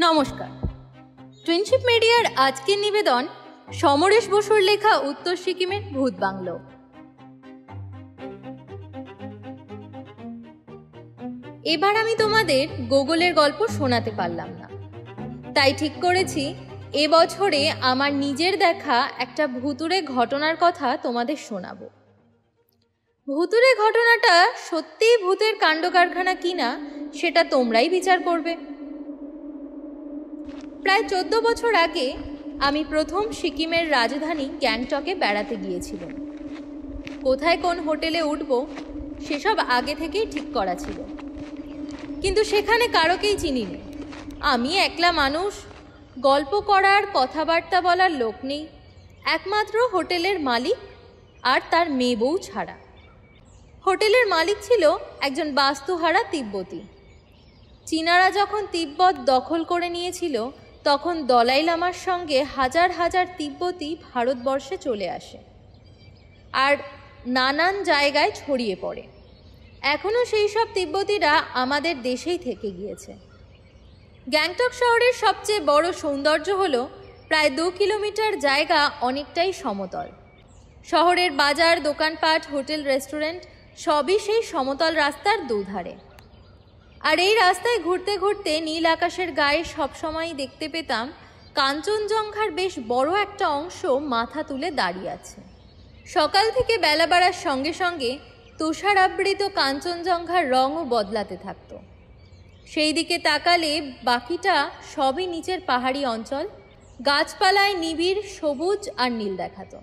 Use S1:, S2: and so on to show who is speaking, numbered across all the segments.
S1: নমস্কার। টুইনশিপ মিডিয়ার আজকের নিবেদন সমরেশ বসুর লেখা উত্তর সিকিমের ভূত বাংলো। এবার আমি তোমাদের গোগলের গল্প শোনাতে পারলাম না, তাই ঠিক করেছি এবছরে আমার নিজের দেখা একটা ভুতুড়ে ঘটনার কথা তোমাদের শোনাবো। ভুতুড়ে ঘটনাটা সত্যিই ভূতের কাণ্ডকারখানা কিনা সেটা তোমরাই বিচার করবে। প্রায় 14 বছর আগে আমি প্রথম সিকিমের রাজধানী গ্যাংটকে বেড়াতে গিয়েছিলাম। কোথায় কোন হোটেলে উঠব সেসব আগে থেকেই ঠিক করা ছিল, কিন্তু সেখানে কারোকেই চিনিনি। আমি একলা মানুষ, গল্প করার কথাবার্তা বলার লোক নেই, একমাত্র হোটেলের মালিক আর তার মেয়ে বউ ছাড়া। হোটেলের মালিক ছিল একজন বাস্তুহারা তিব্বতী। চীনারা যখন তিব্বত দখল করে নিয়েছিল তখন দলাই লামার সঙ্গে হাজার হাজার তিব্বতী ভারতবর্ষে চলে আসে আর নানান জায়গায় ছড়িয়ে পড়ে। এখনও সেই সব তিব্বতীরা আমাদের দেশেই থেকে গিয়েছে। গ্যাংটক শহরের সবচেয়ে বড় সৌন্দর্য হলো প্রায় 2 কিলোমিটার জায়গা অনেকটাই সমতল। শহরের বাজার, দোকানপাট, হোটেল, রেস্টুরেন্ট সবই সেই সমতল রাস্তার দুধারে। আর এই রাস্তায় ঘুরতে ঘুরতে নীল আকাশের গায়ে সবসময়ই দেখতে পেতাম কাঞ্চনজঙ্ঘার বেশ বড় একটা অংশ মাথা তুলে দাঁড়িয়ে আছে। সকাল থেকে বেলা বাড়ার সঙ্গে সঙ্গে তুষারাবৃত কাঞ্চনজঙ্ঘার রঙও বদলাতে থাকতো। সেই দিকে তাকালে বাকিটা সবই নিচের পাহাড়ি অঞ্চল, গাছপালায় নিবিড় সবুজ আর নীল দেখাতো।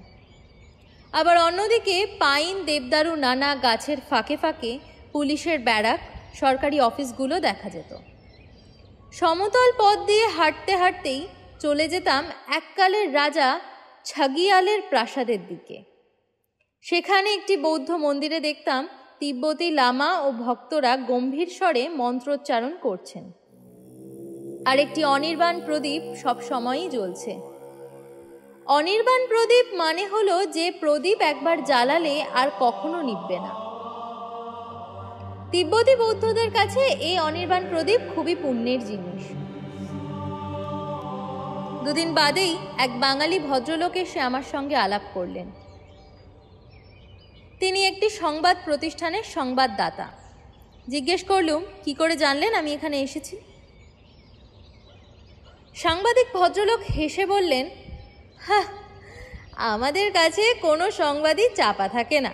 S1: আবার অন্যদিকে পাইন, দেবদারু নানা গাছের ফাঁকে ফাঁকে পুলিশের ব্যারাক, সরকারি অফিসগুলো দেখা যেত। সমতল পথ দিয়ে হাঁটতে হাঁটতেই চলে যেতাম এককালের রাজা ছাগিয়ালের প্রাসাদের দিকে। সেখানে একটি বৌদ্ধ মন্দিরে দেখতাম তিব্বতী লামা ও ভক্তরা গম্ভীর স্বরে মন্ত্রোচ্চারণ করছেন, আর একটি অনির্বাণ প্রদীপ সব সময়ই জ্বলছে। অনির্বাণ প্রদীপ মানে হলো যে প্রদীপ একবার জ্বালালে আর কখনো নিভবে না। তিব্বতী বৌদ্ধদের কাছে এই অনির্বাণ প্রদীপ খুবই পুণ্যের জিনিস। দুদিন বাদেই এক বাঙালি ভদ্রলোক এসে আমার সঙ্গে আলাপ করলেন। তিনি একটি সংবাদ প্রতিষ্ঠানের সংবাদদাতা। জিজ্ঞেস করলুম, কি করে জানলেন আমি এখানে এসেছি? সাংবাদিক ভদ্রলোক হেসে বললেন, আমাদের কাছে কোনো সংবাদই চাপা থাকে না।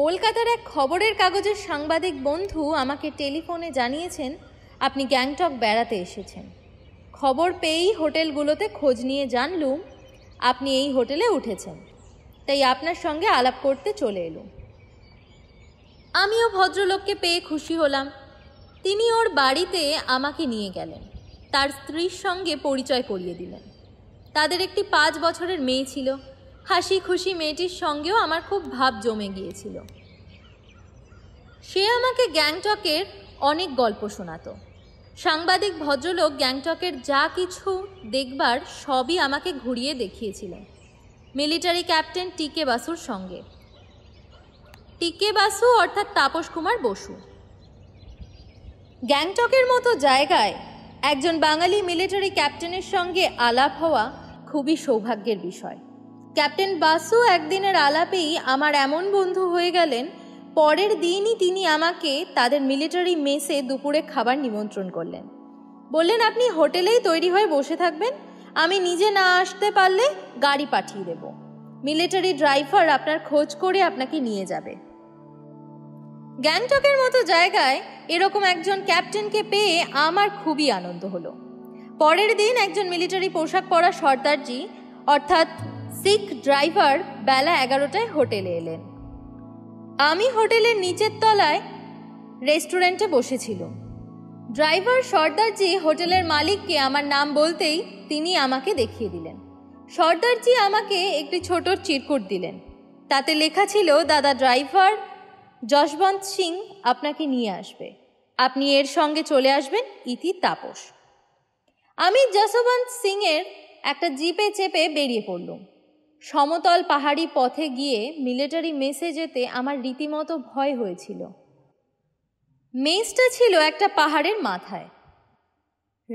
S1: কলকাতার এক খবরের কাগজের সাংবাদিক বন্ধু আমাকে টেলিফোনে জানিয়েছেন আপনি গ্যাংটক বেড়াতে এসেছেন। খবর পেয়েই হোটেলগুলোতে খোঁজ নিয়ে জানলুম আপনি এই হোটেলে উঠেছেন, তাই আপনার সঙ্গে আলাপ করতে চলে এলুম। আমিও ভদ্রলোককে পেয়ে খুশি হলাম। তিনি ওর বাড়িতে আমাকে নিয়ে গেলেন, তার স্ত্রীর সঙ্গে পরিচয় করিয়ে দিলেন। তাদের একটি 5 বছরের মেয়ে ছিল। হাসি খুশি মেয়েটির সঙ্গেও আমার খুব ভাব জমে গিয়েছিল। সে আমাকে গ্যাংটকের অনেক গল্প শোনাতো। সাংবাদিক ভদ্রলোক গ্যাংটকের যা কিছু দেখবার সবই আমাকে ঘুরিয়ে দেখিয়েছিলেন। মিলিটারি ক্যাপ্টেন টিকে বাসুর সঙ্গে। টিকে বাসু অর্থাৎ তাপস কুমার বসু। গ্যাংটকের মতো জায়গায় একজন বাঙালি মিলিটারি ক্যাপ্টেনের সঙ্গে আলাপ হওয়া খুবই সৌভাগ্যের বিষয়। ক্যাপ্টেন বাসু একদিনের আলাপেই আমার এমন বন্ধু হয়ে গেলেন, পরের দিনই তিনি আমাকে তাদের মিলিটারি মেসে দুপুরে খাবার নিমন্ত্রণ করলেন। বললেন, আপনি হোটেলেই তৈরি হয়ে বসে থাকবেন, আমি নিজে না আসতে পারলে গাড়ি পাঠিয়ে দেব। মিলিটারি ড্রাইভার আপনার খোঁজ করে আপনাকে নিয়ে যাবে। গ্যাংটকের মতো জায়গায় এরকম একজন ক্যাপ্টেনকে পেয়ে আমার খুবই আনন্দ হলো। পরের দিন একজন মিলিটারি পোশাক পরা সর্দারজি অর্থাৎ শিখ ড্রাইভার বেলা 11টায় হোটেলে এলেন। আমি হোটেলের নিচের তলায় রেস্টুরেন্টে বসেছিল। ড্রাইভার সর্দারজি হোটেলের মালিককে আমার নাম বলতেই তিনি আমাকে দেখিয়ে দিলেন। সর্দারজি আমাকে একটি ছোট চিরকুট দিলেন, তাতে লেখা ছিল, দাদা ড্রাইভার যশবন্ত সিং আপনাকে নিয়ে আসবে, আপনি এর সঙ্গে চলে আসবেন, ইতি তাপস। আমি যশবন্ত সিংয়ের একটা জিপে চেপে বেরিয়ে পড়লুম। সমতল পাহাড়ি পথে গিয়ে মিলিটারি মেসে যেতে আমার রীতিমতো ভয় হয়েছিল। মেসটা ছিল একটা পাহাড়ের মাথায়।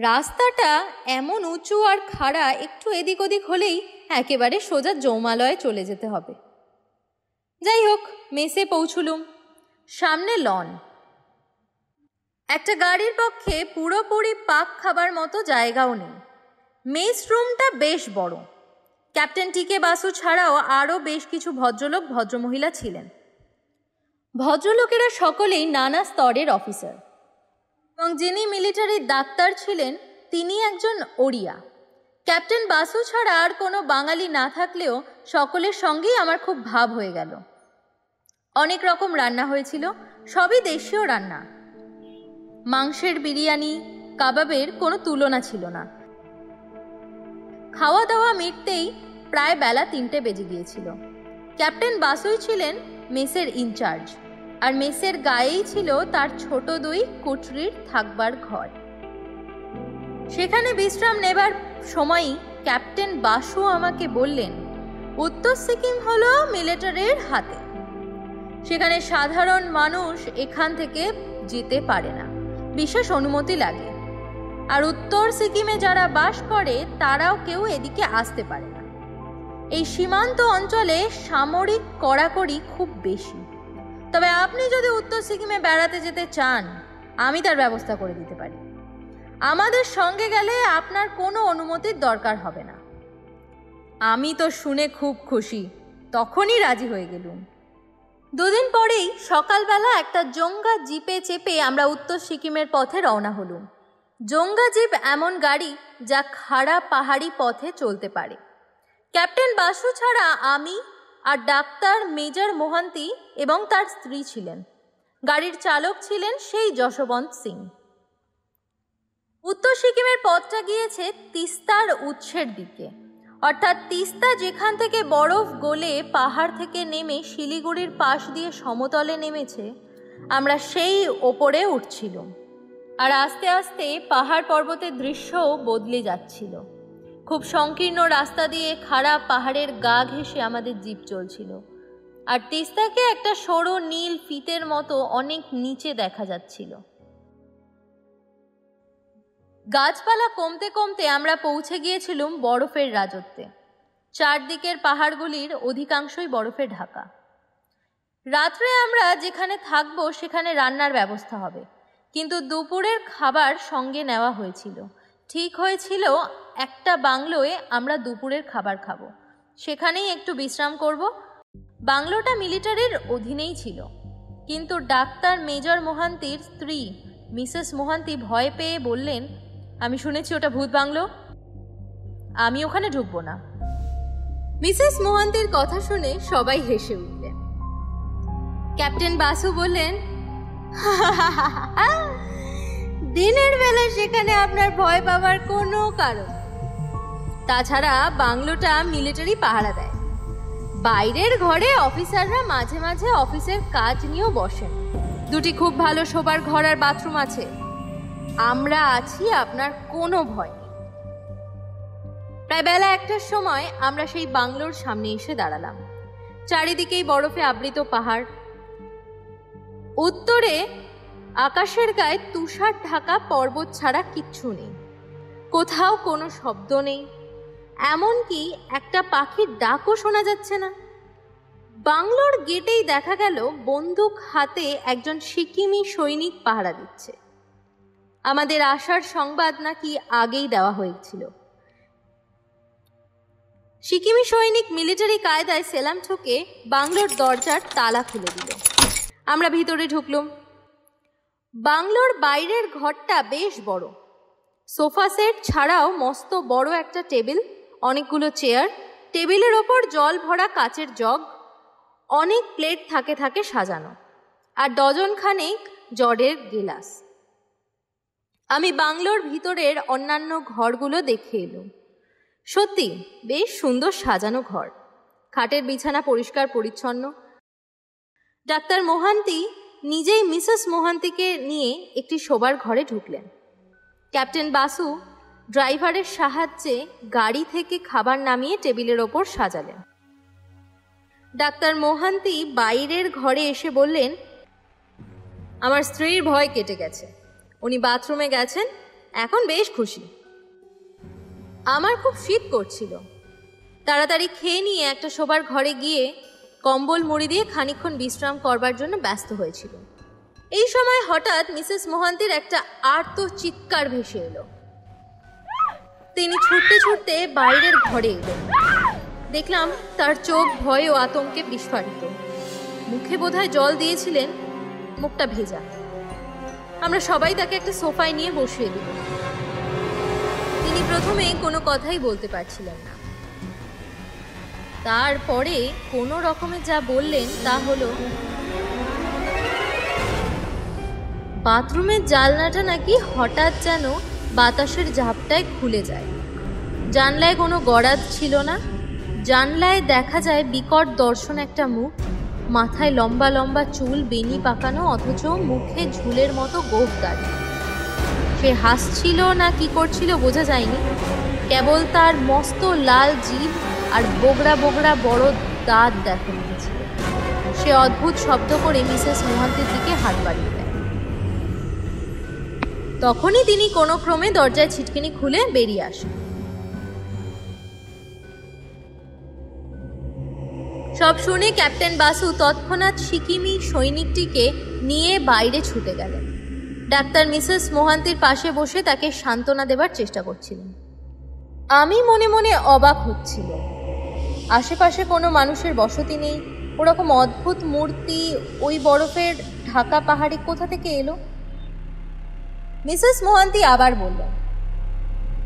S1: রাস্তাটা এমন উঁচু আর খাড়া, একটু এদিক ওদিক হলেই একেবারে সোজা যৌমালয়ে চলে যেতে হবে। যাই হোক, মেসে পৌঁছলুম। সামনে লন। একটা গাড়ির পক্ষে পুরোপুরি পাক খাবার মতো জায়গাও নেই। মেস রুমটা বেশ বড়। ক্যাপ্টেন টিকে বাসু ছাড়াও আরও বেশ কিছু ভদ্রলোক ভদ্রমহিলা ছিলেন। ভদ্রলোকেরা সকলেই নানা স্তরের অফিসার, এবং যিনি মিলিটারির ডাক্তার ছিলেন তিনি একজন ওড়িয়া। ক্যাপ্টেন বাসু ছাড়া আর কোনো বাঙালি না থাকলেও সকলের সঙ্গেই আমার খুব ভাব হয়ে গেল। অনেক রকম রান্না হয়েছিল, সবই দেশীয় রান্না। মাংসের বিরিয়ানি, কাবাবের কোনো তুলনা ছিল না। খাওয়া দাওয়া মিটতেই প্রায় বেলা 3টে বেজে গিয়েছিল। ক্যাপ্টেন বাসুই ছিলেন মেসের ইনচার্জ, আর মেসের গায়েই ছিল তার ছোট 2 কুঠরির থাকবার ঘর। সেখানে বিশ্রাম নেবার সময়ই ক্যাপ্টেন বাসু আমাকে বললেন, উত্তর সিকিম হলো মিলিটারির হাতে। সেখানে সাধারণ মানুষ এখান থেকে যেতে পারে না, বিশেষ অনুমতি লাগে। আর উত্তর সিকিমে যারা বাস করে তারাও কেউ এদিকে আসতে পারে না। এই সীমান্ত অঞ্চলে সামরিক কড়াকড়ি খুব বেশি। তবে আপনি যদি উত্তর সিকিমে বেড়াতে যেতে চান, আমি তার ব্যবস্থা করে দিতে পারি। আমাদের সঙ্গে গেলে আপনার কোনো অনুমতির দরকার হবে না। আমি তো শুনে খুব খুশি, তখনই রাজি হয়ে গেলুম। 2 দিন পরেই সকালবেলা একটা জোঙ্গা জিপে চেপে আমরা উত্তর সিকিমের পথে রওনা হলুম। জোঙ্গা জিপ এমন গাড়ি যা খাড়া পাহাড়ি পথে চলতে পারে। ক্যাপ্টেন বাসু ছাড়া আমি আর ডাক্তার মেজর মোহান্তি এবং তার স্ত্রী ছিলেন। গাড়ির চালক ছিলেন সেই যশবন্ত সিং। উত্তর সিকিমের পথটা গিয়েছে তিস্তার উৎসের দিকে, অর্থাৎ তিস্তা যেখান থেকে বরফ গলে পাহাড় থেকে নেমে শিলিগুড়ির পাশ দিয়ে সমতলে নেমেছে, আমরা সেই ওপরে উঠছিলাম। আর আস্তে আস্তে পাহাড় পর্বতের দৃশ্যও বদলে যাচ্ছিল। খুব সংকীর্ণ রাস্তা দিয়ে খারাপ পাহাড়ের গা ঘেঁষে আমাদের জিপ চলছিল, আর তিস্তাকে একটা সরু নীল ফিতের মতো অনেক নিচে দেখা যাচ্ছিল। গাছপালা কমতে কমতে আমরা পৌঁছে গিয়েছিলাম বরফের রাজত্বে। চারদিকের পাহাড়গুলির অধিকাংশই বরফে ঢাকা। রাত্রে আমরা যেখানে থাকবো সেখানে রান্নার ব্যবস্থা হবে, কিন্তু দুপুরের খাবার সঙ্গে নেওয়া হয়েছিল। ঠিক হয়েছিল একটা বাংলোয় আমরা দুপুরের খাবার খাবো, সেখানেই একটু বিশ্রাম করব। বাংলোটা মিলিটারির অধীনেই ছিল, কিন্তু ডাক্তার মেজর মোহান্তির স্ত্রী মিসেস মোহান্তি ভয় পেয়ে বললেন, আমি শুনেছি ওটা ভূত বাংলো, আমি ওখানে ঢুকবো না। মিসেস মোহান্তির কথা শুনে সবাই হেসে উঠলেন। ক্যাপ্টেন বাসু বললেন, দিনের বেলা সেখানে আপনার ভয় পাওয়ার কোনো কারণ। তাছাড়া বাংলোটা মিলিটারি পাহারা দেয়। বাইরের ঘরে অফিসাররা মাঝে মাঝে অফিসের কাজ নিয়েও বসেন। 2টি খুব ভালো শোবার ঘর আর বাথরুম আছে। আমরা আছি, আপনার কোনো ভয় নেই। প্রায় বেলা 1টার সময় আমরা সেই বাংলোর সামনে এসে দাঁড়ালাম। চারিদিকেই বরফে আবৃত পাহাড়। উত্তরে আকাশের গায়ে তুষার ঢাকা পর্বত ছাড়া কিচ্ছু নেই। কোথাও কোনো শব্দ নেই, এমনকি একটা পাখির ডাকও শোনা যাচ্ছে না। বাংলোর গেটেই দেখা গেল বন্দুক হাতে একজন সিকিমি সৈনিক পাহারা দিচ্ছে। আমাদের আসার সংবাদ নাকি আগেই দেওয়া হয়েছিল। সিকিমি সৈনিক মিলিটারি কায়দায় সেলাম ঠুকে বাংলোর দরজার তালা খুলে দিল। আমরা ভিতরে ঢুকলুম। বাংলোর বাইরের ঘরটা বেশ বড়। সোফা সেট ছাড়াও মস্ত বড় একটা টেবিল, অনেকগুলো চেয়ার, টেবিলের ওপর জল ভরা কাচের জগ, অনেক প্লেট থাকে থাকে সাজানো, আর ডজনখানেক জলের গিলাস। আমি বাংলোর ভিতরের অন্যান্য ঘরগুলো দেখে এলুম। সত্যি বেশ সুন্দর সাজানো ঘর। খাটের বিছানা পরিষ্কার পরিচ্ছন্ন। ডাক্তার মোহান্তি নিজেই মিসেস মোহান্তিকে নিয়ে একটি শোবার ঘরে ঢুকলেন। ক্যাপ্টেন বাসু ড্রাইভারের সাহায্যে গাড়ি থেকে খাবার নামিয়ে টেবিলের ওপর সাজালেন। ডাক্তার মোহান্তি বাইরের ঘরে এসে বললেন, আমার স্ত্রীর ভয় কেটে গেছে। উনি বাথরুমে গেছেন, এখন বেশ খুশি। আমার খুব শীত করছিল। তাড়াতাড়ি খেয়ে নিয়ে একটা শোবার ঘরে গিয়ে কম্বল মুড়ি দিয়ে খানিকক্ষণ বিশ্রাম করবার জন্য ব্যস্ত হয়েছিল। এই সময় হঠাৎ মিসেস মোহান্তির একটা আর্ত চিৎকার ভেসে এলো। তিনি ছুটতে ছুটতে বাইরের ঘরে এলেন। দেখলাম তার চোখ ভয় ও আতঙ্কে বিস্ফারিত। মুখে বোধহয় জল দিয়েছিলেন, মুখটা ভেজা। আমরা সবাই তাকে একটা সোফায় নিয়ে বসিয়ে দিল। তিনি প্রথমে কোনো কথাই বলতে পারছিলেন না। তারপরে কোনো রকমে যা বললেন তা হলো, বাথরুমের জানলাটা নাকি হঠাৎ যেন বাতাসের ঝাপটায় খুলে যায়। জানলায় কোনো গরাদ ছিল না। জানলায় দেখা যায় বিকট দর্শন একটা মুখ, মাথায় লম্বা লম্বা চুল, বেনি পাকানো, অথচ মুখে ঝুলের মতো গোঁফ দাঁড়িয়ে। সে হাসছিল না কি করছিল বোঝা যায়নি। কেবল তার মস্ত লাল জিভ আর বোগড়া বোগড়া বড় দাঁত দেখা গিয়েছিল। সে অদ্ভুত শব্দ করে মিসেস মোহান্তির দিকে হাত বাড়িয়ে দেয়। তখনই তিনি কোনো ক্রমে দরজায় ছিটকিনি খুলে বেরিয়ে আসেন। সব শুনে ক্যাপ্টেন বাসু তৎক্ষণাৎ সিকিমি সৈনিকটিকে নিয়ে বাইরে ছুটে গেলেন। ডাক্তার মিসেস মোহান্তির পাশে বসে তাকে সান্ত্বনা দেবার চেষ্টা করছিলেন। আমি মনে মনে অবাক হচ্ছিল। আশেপাশে কোনো মানুষের বসতি নেই। ওরকম অদ্ভুত মূর্তি ওই বরফের ঢাকা পাহাড়ে কোথা থেকে এলো? মিসেস মোহান্তি আবার বললেন,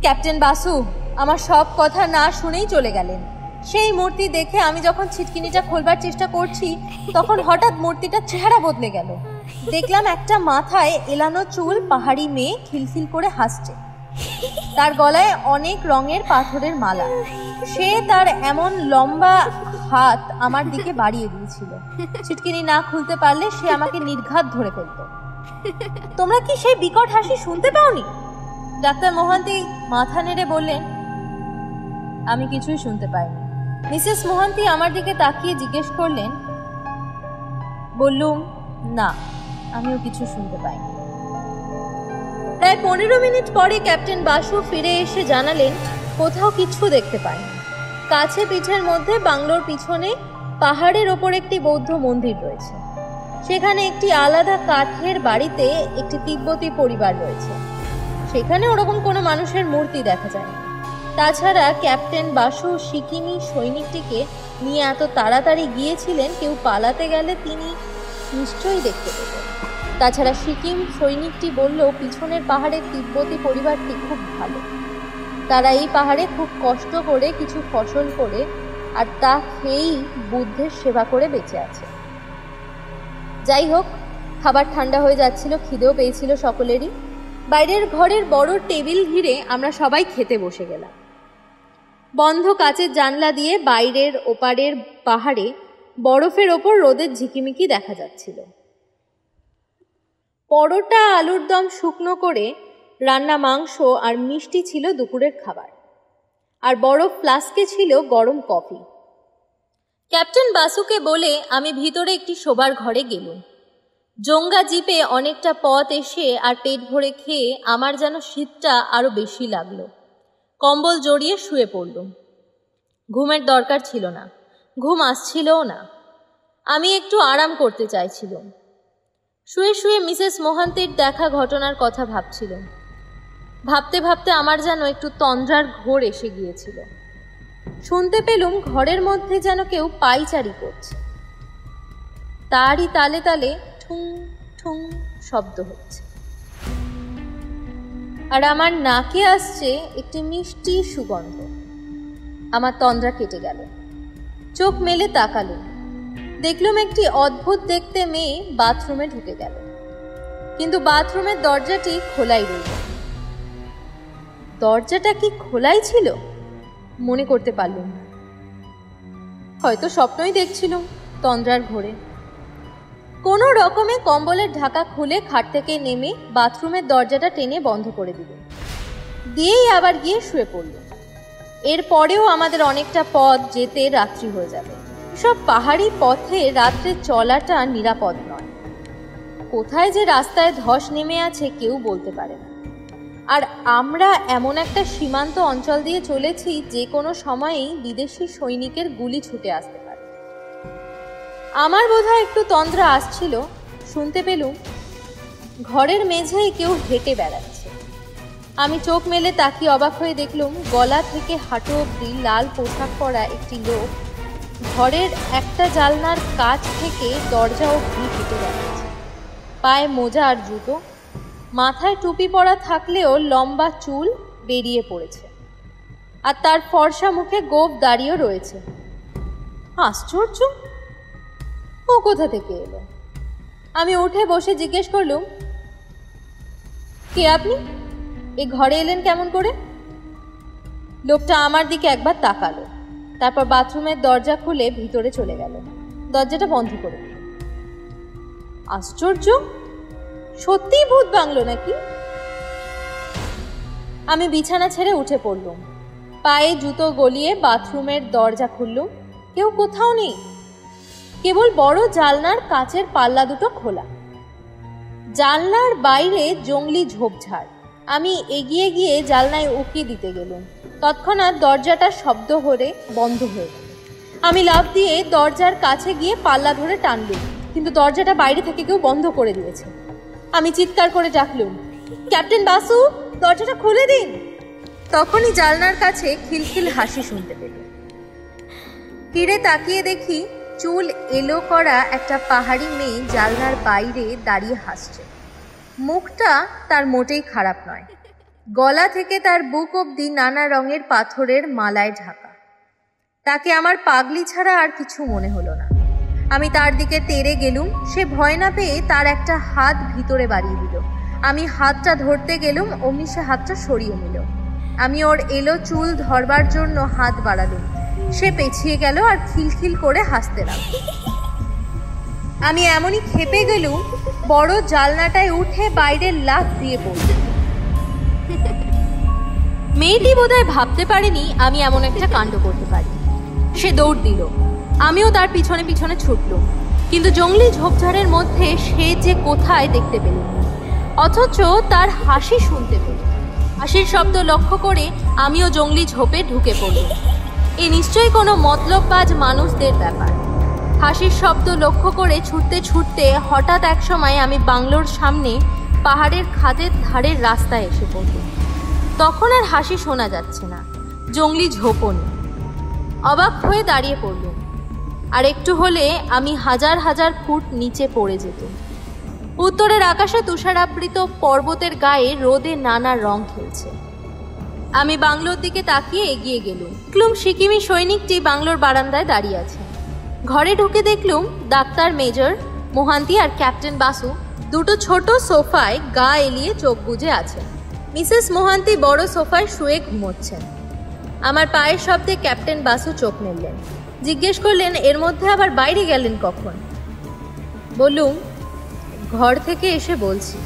S1: ক্যাপ্টেন বাসু আমার সব কথা না শুনেই চলে গেলেন। সেই মূর্তি দেখে আমি যখন ছিটকিনিটা খোলবার চেষ্টা করছি, তখন হঠাৎ মূর্তিটার চেহারা বদলে গেল। দেখলাম একটা মাথায় এলানো চুল পাহাড়ি মেয়ে খিলখিল করে হাসছে। তার গলায় অনেক রঙের পাথরের মালা। সে তার এমন লম্বা হাত আমার দিকে বাড়িয়ে দিয়েছিল। ছিটকিনি না খুলতে পারলে সে আমাকে নির্ঘাত ধরে ফেলত। তোমরা কি সেই বিকট হাসি শুনতে পাওনি? ডাক্তার মোহান্তি মাথা নেড়ে বললেন, আমি কিছুই শুনতে পাইনি। মিসেস মোহান্তি আমার দিকে তাকিয়ে জিজ্ঞেস করলেন। বললুম, না, আমিও কিছু শুনতে পাইনি। প্রায় 15 মিনিট পরে ক্যাপ্টেন বাসু ফিরে এসে জানালেন, কোথাও কিছু দেখতে পায়নি। কাছে পিঠের মধ্যে বাংলোর পিছনে পাহাড়ের ওপর একটি বৌদ্ধ মন্দির রয়েছে। সেখানে একটি আলাদা কাঠের বাড়িতে একটি তিব্বতী পরিবার রয়েছে। সেখানে ওরকম কোনো মানুষের মূর্তি দেখা যায় না। তাছাড়া ক্যাপ্টেন বাসু সিকিমি সৈনিকটিকে নিয়ে এত তাড়াতাড়ি গিয়েছিলেন, কেউ পালাতে গেলে তিনি নিশ্চয়ই দেখতে পেতেন। তাছাড়া সিকিম সৈনিকটি বলল, পিছনের পাহাড়ের তিব্বতী পরিবারটি খুব ভালো। তারা এই পাহাড়ে খুব কষ্ট করে কিছু ফসল করে আর তা খেয়েই বুদ্ধের সেবা করে বেঁচে আছে। যাই হোক, খাবার ঠান্ডা হয়ে যাচ্ছিল, খিদেও পেয়েছিল সকলেরই। বাইরের ঘরের বড় টেবিল ঘিরে আমরা সবাই খেতে বসে গেলাম। বন্ধ কাচের জানলা দিয়ে বাইরের ওপারের পাহাড়ে বরফের ওপর রোদের ঝিকিমিকি দেখা যাচ্ছিল। পরোটা, আলুর দম, শুকনো করে রান্না মাংস আর মিষ্টি ছিল দুপুরের খাবার। আর বড় ফ্লাস্কে ছিল গরম কফি। ক্যাপ্টেন বাসুকে বলে আমি ভিতরে একটি শোবার ঘরে গেলুম। জোঙ্গা জিপে অনেকটা পথ এসে আর পেট ভরে খেয়ে আমার যেন শীতটা আরো বেশি লাগলো। কম্বল জড়িয়ে শুয়ে পড়লুম। ঘুমের দরকার ছিল না, ঘুম আসছিলও না। আমি একটু আরাম করতে চাইছিলাম। শুয়ে শুয়ে মিসেস মোহান্তির দেখা ঘটনার কথা ভাবছিলাম। ভাবতে ভাবতে আমার যেন একটু তন্দ্রার ঘোর এসে গিয়েছিল। শুনতে পেলুম ঘরের মধ্যে যেন কেউ পায়চারি করছে। তারই তালে তালে ঠুং ঠুং শব্দ হচ্ছে, আর আমার নাকে আসছে একটি মিষ্টি সুগন্ধ। আমার তন্দ্রা কেটে গেল। চোখ মেলে তাকালুম। দেখলুম একটি অদ্ভুত দেখতে মেয়ে বাথরুমে ঢুকে গেল, কিন্তু বাথরুমের দরজাটি খোলাই রইল। দরজাটা কি খোলাই ছিল মনে করতে পারলুম না। হয়তো স্বপ্নই দেখছিলাম তন্দ্রার ঘোরে। কোনো রকমে কম্বলের ঢাকা খুলে খাট থেকে নেমে বাথরুমের দরজাটা টেনে বন্ধ করে দিল। দিয়েই আবার গিয়ে শুয়ে পড়ল। এরপরেও আমাদের অনেকটা পথ যেতে রাত্রি হয়ে যাবে। সব পাহাড়ি পথে রাত্রে চলাটা নিরাপদ নয়। কোথায় যে রাস্তায় ধস নেমে আছে কেউ বলতে পারে না। আর আমরা এমন একটা সীমান্ত অঞ্চল দিয়ে চলেছি যে কোনো সময়েই বিদেশি সৈনিকের গুলি ছুটে আসতে পারে। আমার বোধহয় একটু তন্দ্রা আসছিল, শুনতে পেলুম ঘরের মেঝেয় কেউ হেঁটে বেড়াচ্ছে। আমি চোখ মেলে তাকিয়ে অবাক হয়ে দেখলুম গলা থেকে হাঁটু অবধি লাল পোশাক পরা একটি লোক ঘরের একটা জানলার কাছ থেকে দরজা অবধি হেঁটে বেড়াচ্ছে। পায়ে মোজা আর জুতো, মাথায় টুপি পরা থাকলেও লম্বা চুল বেরিয়ে পড়েছে, আর তার ফর্সা মুখে গোঁফ দাঁড়িয়েও রয়েছে। আশ্চর্য, ও কোথা থেকে এলো? আমি উঠে বসে জিজ্ঞেস করলুম, কে আপনি? এ ঘরে এলেন কেমন করে? লোকটা আমার দিকে একবার তাকালো, তারপর বাথরুমের দরজা খুলে ভিতরে চলে গেল, দরজাটা বন্ধ করে দিল। আশ্চর্য, সত্যিই ভূত বাংলো নাকি? আমি বিছানা ছেড়ে উঠে পড়লুম, পায়ে জুতো গলিয়ে বাথরুমের দরজা খুললুম। কেউ কোথাও নেই, কেবল বড় জানলার কাচের পাল্লা দুটো খোলা। জানলার বাইরে জঙ্গলি ঝোপঝাড়। আমি এগিয়ে গিয়ে জানলায় উকি দিতে গেলুম। তৎক্ষণাৎ দরজাটার শব্দ হয়ে বন্ধ হয়ে গেল। আমি লাফ দিয়ে দরজার কাছে গিয়ে পাল্লা ধরে টানলুম, কিন্তু দরজাটা বাইরে থেকে কেউ বন্ধ করে দিয়েছে। আমি চিৎকার করে ডাকলুম, ক্যাপ্টেন বাসু, দরজাটা খুলে দিন। তখনই জানলার কাছে খিলখিল হাসি শুনতে পেলাম। ফিরে তাকিয়ে দেখি চুল এলো করা একটা পাহাড়ি মেয়ে জানলার বাইরে দাঁড়িয়ে হাসছে। মুখটা তার মোটেই খারাপ নয়, গলা থেকে তার বুক অবধি নানা রঙের পাথরের মালায় ঢাকা। তাকে আমার পাগলি ছাড়া আর কিছু মনে হলো না। আমি তার দিকে তেড়ে গেলুম। সে ভয় না পেয়ে তার একটা হাত ভিতরে বাড়িয়ে দিল। আমি হাতটা ধরতে গেলুম, অমনি সে হাতটা সরিয়ে নিল। আমি ওর এলো চুল ধরবার জন্য হাত বাড়ালুম। সে পেছিয়ে গেল আর খিলখিল করে হাসতে লাগল। আমি এমনই ক্ষেপে গেলুম, বড় জানলাটায় উঠে বাইরে লাফ দিয়ে পড়ল। মেয়েটি বোধহয় ভাবতে পারেনি আমি এমন একটা কাণ্ড করতে পারি। সে দৌড় দিল, আমিও তার পিছনে পিছনে ছুটলুম, কিন্তু জঙ্গলি ঝোপঝাড়ের মধ্যে সে যে কোথায় দেখতে পেলাম, অথচ তার হাসি শুনতে পেলাম। হাসির শব্দ লক্ষ্য করে আমিও জঙ্গলি ঝোপে ঢুকে পড়লাম। এ নিশ্চয়ই কোনো মতলববাজ মানুষদের ব্যাপার। হাসির শব্দ লক্ষ্য করে ছুটতে ছুটতে হঠাৎ এক সময় আমি বাংলোর সামনে পাহাড়ের খাদের ধারের রাস্তায় এসে পড়লাম। তখন আর হাসি শোনা যাচ্ছে না, জঙ্গলি ঝোপও নেই। অবাক হয়ে দাঁড়িয়ে পড়লুম, আর একটু হলে আমি হাজার হাজার ফুট নিচে পড়ে যেতাম। উত্তরের আকাশে তুষারাবৃত পর্বতের গায়ে রোদে নানা রং খেলছে। আমি বাংলোর দিকে তাকিয়ে এগিয়ে গেলুম। দেখলুম সিকিমি সৈনিকটি বাংলোর বারান্দায় দাঁড়িয়ে আছে। ঘরে ঢুকে দেখলুম ডাক্তার মেজর মোহান্তি আর ক্যাপ্টেন বাসু দুটো ছোট সোফায় গা এলিয়ে চোখ বুজে আছেন। মিসেস মোহান্তি বড় সোফায় শুয়ে ঘুমোচ্ছেন। আমার পায়ের শব্দে ক্যাপ্টেন বাসু চোখ মেললেন, জিজ্ঞেস করলেন এর মধ্যে আবার বাইরে গেলেন কখন? বললুম, ঘর থেকে এসে বলছি।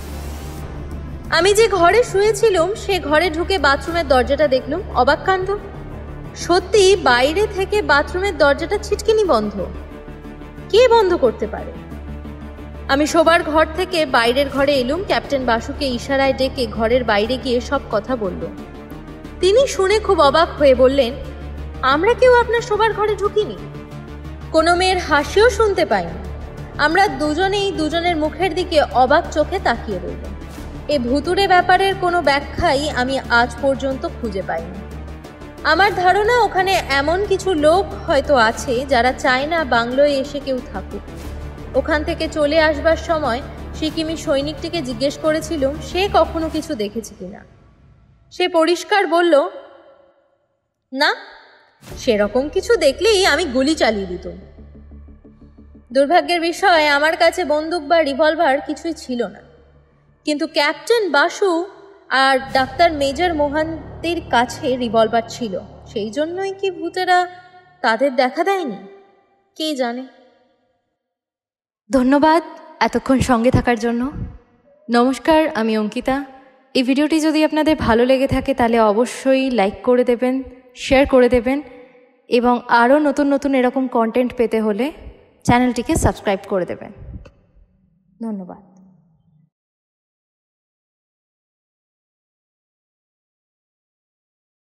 S1: আমি যে ঘরে শুয়েছিলাম সে ঘরে ঢুকে বাথরুমের দরজাটা দেখলুম। অবাক কাণ্ড, সত্যি বাইরে থেকে বাথরুমের দরজাটা ছিটকিনি বন্ধ। কে বন্ধ করতে পারে? আমি শোবার ঘর থেকে বাইরের ঘরে এলুম। ক্যাপ্টেন বাসুকে ইশারায় ডেকে ঘরের বাইরে গিয়ে সব কথা বললুম। তিনি শুনে খুব অবাক হয়ে বললেন, আমরা কেউ আপনার শোবার ঘরে ঢুকিনি, কোনো মেয়ের হাসিও শুনতে পাইনি। আমরা দুজনেই দুজনের মুখের দিকে অবাক চোখে তাকিয়ে রইলাম। এ ভুতুড়ে ব্যাপারের কোনো ব্যাখ্যাই আমি আজ পর্যন্ত খুঁজে পাইনি। আমার ধারণা ওখানে এমন কিছু লোক হয়তো আছে যারা চায় না বাংলোয় এসে কেউ থাকুক। ওখান থেকে চলে আসবার সময় সিকিমি সৈনিকটিকে জিজ্ঞেস করেছিলাম সে কখনো কিছু দেখেছে কিনা। সে পরিষ্কার বলল, না, সেরকম কিছু দেখলেই আমি গুলি চালিয়ে দিতাম। দুর্ভাগ্যের বিষয় আমার কাছে বন্দুক বা রিভলভার কিছুই ছিল না, কিন্তু ক্যাপ্টেন বাসু আর ডাক্তার মেজর মোহান্তির কাছে রিভলভার ছিল। সেই জন্যই কি ভূতেরা তাদের দেখা দেয়নি, কে জানে।
S2: ধন্যবাদ এতক্ষণ সঙ্গে থাকার জন্য। নমস্কার, আমি অঙ্কিতা। এই ভিডিওটি যদি আপনাদের ভালো লেগে থাকে তাহলে অবশ্যই লাইক করে দেবেন, শেয়ার করে দেবেন, এবং আরও নতুন নতুন এরকম কন্টেন্ট পেতে হলে চ্যানেলটিকে সাবস্ক্রাইব করে দেবেন। ধন্যবাদ।